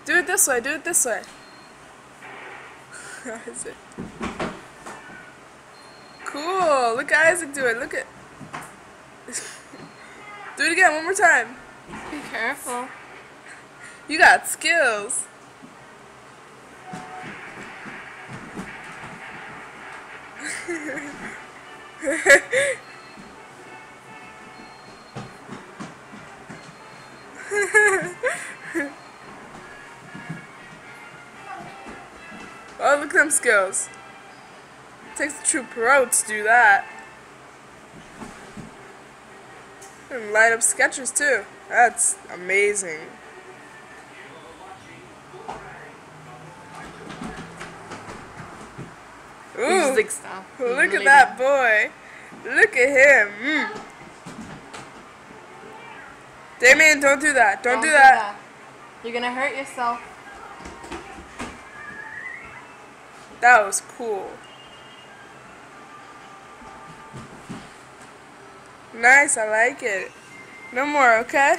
Do it this way, do it this way. Isaac. Cool. Look at Isaac do it. Look at. Do it again, one more time. Be careful. You got skills. Oh, look at them skills. Takes a true pro to do that. And light up sketches too. That's amazing. Ooh, Music stop. look at that boy. Look at him. Damien, don't do that. Don't do that. You're gonna hurt yourself. That was cool. Nice, I like it. No more, okay?